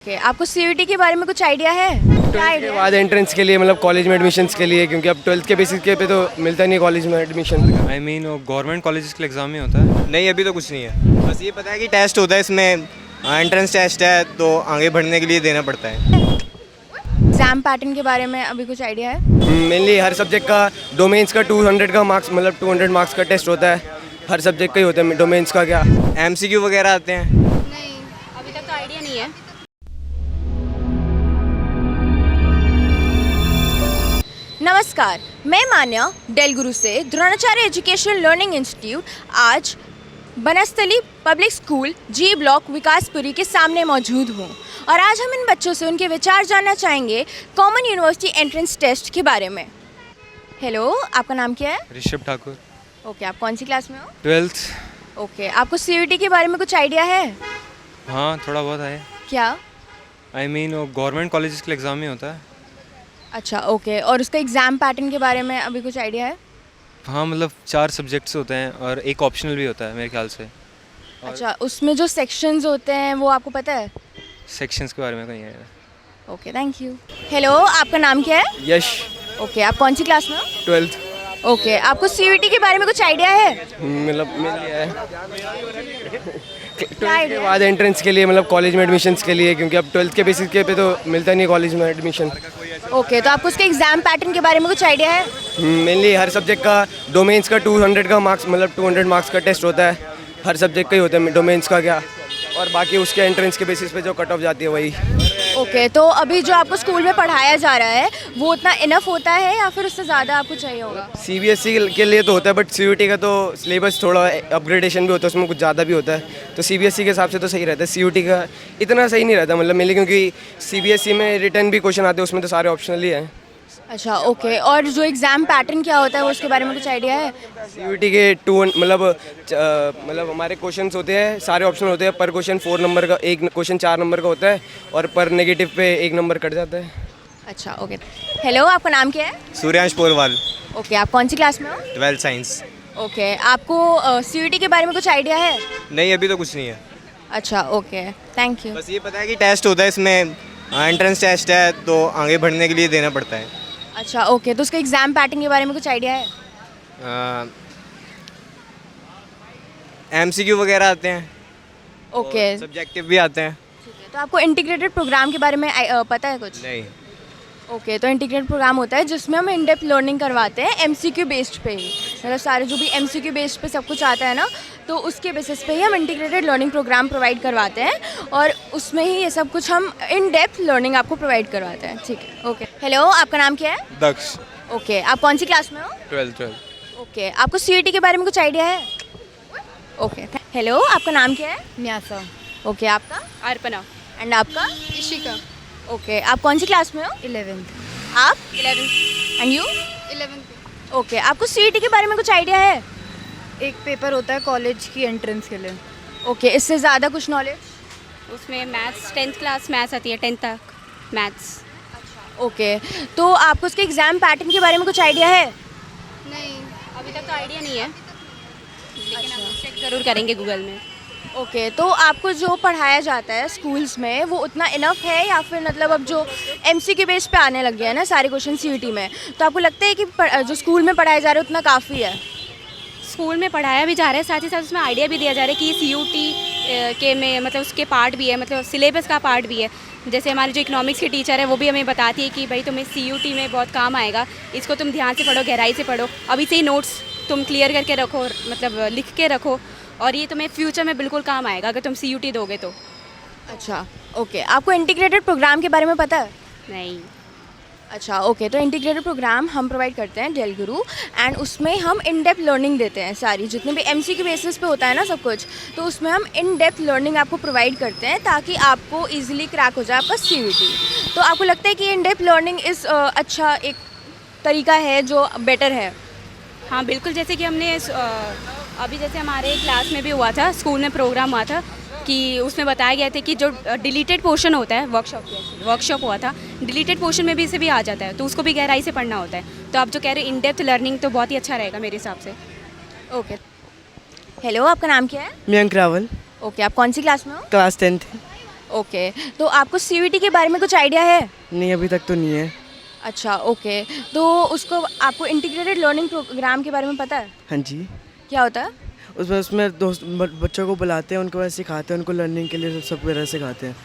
आपको सीयूईटी के बारे में कुछ आइडिया है? क्या के आइडिया? बाद एंट्रेंस के लिए मतलब कॉलेज में एडमिशन्स के लिए, क्योंकि अब 12th के बेसिस के पे तो मिलता नहीं कॉलेज में एडमिशन। आई मीन वो गवर्नमेंट कॉलेजेस के लिए एग्ज़ाम ही होता है। नहीं, अभी तो कुछ नहीं है। बस ये पता है कि टेस्ट होता है इसमें, एंट्रेंस टेस्ट है तो आगे बढ़ने के लिए देना पड़ता है। एग्जाम पैटर्न के बारे में अभी कुछ आइडिया है? मेनली हर सब्जेक्ट का डोमेन्स का 200 का मार्क्स, मतलब 200 मार्क्स का टेस्ट होता है। हर सब्जेक्ट का ही होता है। डोमेन्स का क्या MCQ वगैरह आते हैं? नहीं, अभी तक तो आइडिया नहीं है। नमस्कार, मैं मान्या डेल गुरु से द्रोणाचार्य एजुकेशन लर्निंग इंस्टीट्यूट आज बनस्थली पब्लिक स्कूल जी ब्लॉक विकासपुरी के सामने मौजूद हूँ और आज हम इन बच्चों से उनके विचार जानना चाहेंगे कॉमन यूनिवर्सिटी एंट्रेंस टेस्ट के बारे में। हेलो, आपका नाम क्या है? ऋषभ ठाकुर, ओके, आप कौन सी क्लास में हो? 12th। ओके, आपको सीयूईटी के बारे में कुछ आइडिया है? हाँ, थोड़ा बहुत है। क्या? आई मीन वो गवर्नमेंट कॉलेजेस के लिए एग्ज़ाम ही होता है। अच्छा, ओके, और उसका एग्ज़ाम पैटर्न के बारे में अभी कुछ आइडिया है? हाँ, मतलब 4 सब्जेक्ट्स होते हैं और एक ऑप्शनल भी होता है मेरे ख्याल से। अच्छा, उसमें जो सेक्शंस होते हैं वो आपको पता है? सेक्शंस के बारे में नहीं है। Okay, thank you. हेलो, आपका नाम क्या है? यश, ओके, आप कौन सी क्लास में हो? 12th। ओके, आपको सीयूईटी के बारे में कुछ आइडिया है? मतलब मेनली है क्या 12th के बाद एंट्रेंस के लिए, मतलब कॉलेज में एडमिशन्स के लिए, क्योंकि अब 12th के बेसिस के पे तो मिलता नहीं कॉलेज में एडमिशन। ओके, तो आपको उसके एग्ज़ाम पैटर्न के बारे में कुछ आइडिया है? मेनली हर सब्जेक्ट का डोमेन्स का 200 का मार्क्स, मतलब 200 मार्क्स का टेस्ट होता है। हर सब्जेक्ट का ही होता है। डोमेन्स का क्या, और बाकी उसके एंट्रेंस के बेसिस पे जो कट ऑफ जाती है वही। ओके, तो अभी जो आपको स्कूल में पढ़ाया जा रहा है वो उतना इनफ होता है या फिर उससे ज़्यादा आपको चाहिए होगा? CBSE के लिए तो होता है, बट CUET का तो सिलेबस थोड़ा अपग्रेडेशन भी होता है, उसमें कुछ ज़्यादा भी होता है। तो CBSE के हिसाब से तो सही रहता है। CUET का इतना सही नहीं रहता, मतलब मेनली क्योंकि CBSE में रिटर्न भी क्वेश्चन आते हैं, उसमें तो सारे ऑप्शनल ही है। अच्छा, ओके, और जो एग्ज़ाम पैटर्न क्या होता है वो उसके बारे में कुछ आइडिया है? CUET के 2 मतलब हमारे क्वेश्चंस होते हैं, सारे ऑप्शनल होते हैं। पर क्वेश्चन 4 नंबर का, एक क्वेश्चन 4 नंबर का होता है, और पर नेगेटिव पे 1 नंबर कट जाता है। अच्छा, ओके। हेलो, आपका नाम क्या है? सूर्यांश पोरवाल, ओके, आप कौन सी क्लास में हो? 12th science. ओके, आपको सीयूईटी के बारे में कुछ आइडिया है? नहीं, अभी तो कुछ नहीं है। अच्छा, ओके, थैंक यू। बस ये पता है कि टेस्ट होता है इसमें, एंट्रेंस टेस्ट है तो आगे बढ़ने के लिए देना पड़ता है। अच्छा, ओके, तो उसका एग्ज़ाम पैटर्न के बारे में कुछ आइडिया है? MCQ वगैरह आते हैं, ओके, सब्जेक्टिव भी आते हैं। ठीक है, तो आपको इंटीग्रेटेड प्रोग्राम के बारे में पता है कुछ? नहीं। ओके, तो इंटीग्रेटेड प्रोग्राम होता है जिसमें हम इन डेप्थ लर्निंग करवाते हैं MCQ बेस्ड पे ही, मतलब सारे जो भी MCQ बेस्ड पे सब कुछ आता है ना, तो उसके बेसिस पे ही हम इंटीग्रेटेड लर्निंग प्रोग्राम प्रोवाइड करवाते हैं और उसमें ही ये सब कुछ हम इन डेप्थ लर्निंग आपको प्रोवाइड करवाते हैं। ठीक है, ओके। हेलो, आपका नाम क्या है? दक्ष, ओके, आप कौन सी क्लास में हो? 12th। ओके, आपको सीयूईटी के बारे में कुछ आइडिया है? ओके, हेलो, आपका नाम क्या है? न्यासा, ओके, आपका? अर्पणा, एंड आपका? इशिका, ओके, आप कौन सी क्लास में हो? 11th, आप? 11th। And you? 11th। Okay, आपको सीईटी के बारे में कुछ आइडिया है? एक पेपर होता है कॉलेज की एंट्रेंस के लिए, ओके, इससे ज़्यादा कुछ नॉलेज? उसमें मैथ्स 10th क्लास मैथ्स आती है, 10th तक मैथ्स। ओके, तो आपको उसके एग्ज़ाम पैटर्न के बारे में कुछ आइडिया है? नहीं, अभी तक तो आइडिया नहीं है, लेकिन हम चेक ज़रूर करेंगे गूगल में। ओके, तो आपको जो पढ़ाया जाता है स्कूल्स में वो उतना इनफ है या फिर मतलब अब जो MCQ बेस पे आने लग गया है ना सारे क्वेश्चन सीयूईटी में, तो आपको लगता है कि जो स्कूल में पढ़ाया जा रहा है उतना काफ़ी है? स्कूल में पढ़ाया भी जा रहा है, साथ ही साथ उसमें आइडिया भी दिया जा रहा है कि ये CUT के में मतलब उसके पार्ट भी है, मतलब सिलेबस का पार्ट भी है। जैसे हमारी जो इकोनॉमिक्स की टीचर है वो भी हमें बताती है कि भाई तुम्हें CUT में बहुत काम आएगा, इसको तुम ध्यान से पढ़ो, गहराई से पढ़ो, अभी से ही नोट्स तुम क्लियर करके रखो, मतलब लिख के रखो, और ये तुम्हें फ्यूचर में बिल्कुल काम आएगा अगर तुम CUT दोगे तो। अच्छा, ओके, आपको इंटीग्रेटेड प्रोग्राम के बारे में पता है? नहीं। अच्छा, ओके, तो इंटीग्रेटेड प्रोग्राम हम प्रोवाइड करते हैं डेल गुरु, एंड उसमें हम इन डेप्थ लर्निंग देते हैं सारी, जितने भी MCQ बेसिस पे होता है ना सब कुछ, तो उसमें हम इन डेप्थ लर्निंग आपको प्रोवाइड करते हैं ताकि आपको इजीली क्रैक हो जाए आपका CUT। तो आपको लगता है कि इन डेप्थ लर्निंग इस अच्छा एक तरीका है जो बेटर है? हाँ बिल्कुल, जैसे कि हमने अभी जैसे हमारे क्लास में भी हुआ था, स्कूल में प्रोग्राम हुआ था कि उसमें बताया गया था कि जो डिलीटेड पोर्शन होता है, वर्कशॉप हुआ था, डिलीटेड पोर्शन में भी इसे भी आ जाता है, तो उसको भी गहराई से पढ़ना होता है। तो आप जो कह रहे हो इन डेप्थ लर्निंग, तो बहुत ही अच्छा रहेगा मेरे हिसाब से। ओके, हेलो, आपका नाम क्या है? मयंक रावल, ओके, आप कौन सी क्लास में हो? Class 10th। ओके, तो आपको सीयूईटी के बारे में कुछ आइडिया है? नहीं, अभी तक तो नहीं है। अच्छा, ओके, तो उसको आपको इंटीग्रेटेड लर्निंग प्रोग्राम के बारे में पता है? हाँ जी, क्या होता है? उसमें दोस्त बच्चों को बुलाते हैं, उनको सिखाते हैं, उनको लर्निंग के लिए सब वगैरह सिखाते हैं।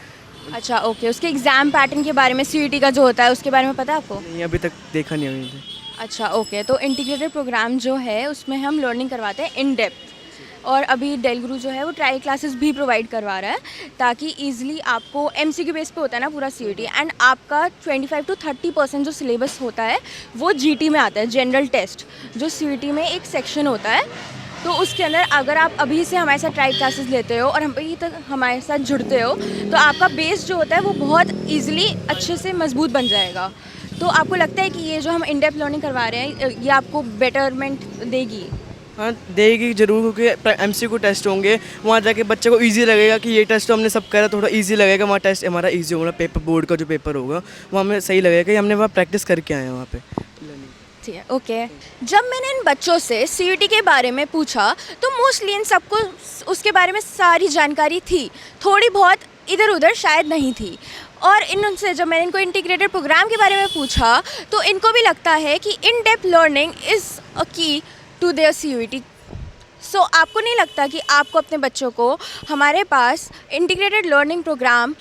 अच्छा, ओके, उसके एग्ज़ाम पैटर्न के बारे में, सीयूईटी का जो होता है उसके बारे में पता है आपको? नहीं, अभी तक देखा नहीं अभी। अच्छा, ओके, तो इंटीग्रेटेड प्रोग्राम जो है उसमें हम लर्निंग करवाते हैं इन डेप्थ, और अभी डेल गुरु जो है वो ट्रायल क्लासेस भी प्रोवाइड करवा रहा है ताकि ईजिली आपको एमसीक्यू बेस पे होता है ना पूरा सीयूईटी, एंड आपका 25 to 30% जो सिलेबस होता है वो जीटी में आता है, जनरल टेस्ट, जो सीयूईटी में एक सेक्शन होता है। तो उसके अंदर अगर आप अभी से हमारे साथ ट्रायल क्लासेस लेते हो और हम अभी तक हमारे साथ जुड़ते हो तो आपका बेस जो होता है वो बहुत ईजिली अच्छे से मजबूत बन जाएगा। तो आपको लगता है कि ये जो हम इन डेप्थ लर्निंग करवा रहे हैं ये आपको बेटरमेंट देगी? हाँ, देगी ज़रूर, क्योंकि एमसीक्यू टेस्ट होंगे, वहाँ जाके बच्चे को इजी लगेगा कि ये टेस्ट तो हमने सब करा, थोड़ा इजी लगेगा, वहाँ टेस्ट हमारा इजी होगा, पेपर बोर्ड का जो पेपर होगा वहाँ हमें सही लगेगा कि हमने वहाँ प्रैक्टिस करके आए हैं वहाँ पे। ठीक है, ओके। जब मैंने इन बच्चों से सीयूईटी के बारे में पूछा तो मोस्टली इन सबको उसके बारे में सारी जानकारी थी, थोड़ी बहुत इधर उधर शायद नहीं थी। और इनसे जब मैंने इनको इंटीग्रेटेड प्रोग्राम के बारे में पूछा तो इनको भी लगता है कि in depth learning is a की टू देयर सीयूईटी। सो आपको नहीं लगता कि आपको अपने बच्चों को हमारे पास इंटीग्रेटेड लर्निंग प्रोग्राम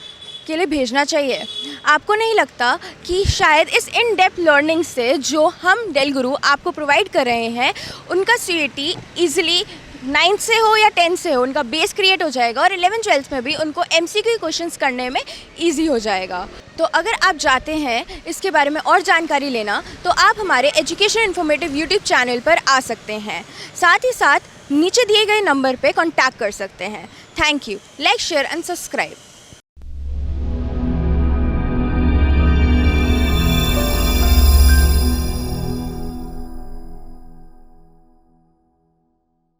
के लिए भेजना चाहिए? आपको नहीं लगता कि शायद इस इन डेप्थ लर्निंग से जो हम डेल गुरु आपको प्रोवाइड कर रहे हैं उनका सीयूईटी ईजिली 9th से हो या 10th से हो, उनका बेस क्रिएट हो जाएगा और 11th-12th में भी उनको एमसीक्यू क्वेश्चंस करने में इजी हो जाएगा। तो अगर आप चाहते हैं इसके बारे में और जानकारी लेना तो आप हमारे एजुकेशन इन्फॉर्मेटिव यूट्यूब चैनल पर आ सकते हैं, साथ ही साथ नीचे दिए गए नंबर पे कांटेक्ट कर सकते हैं। Thank you, like share and subscribe.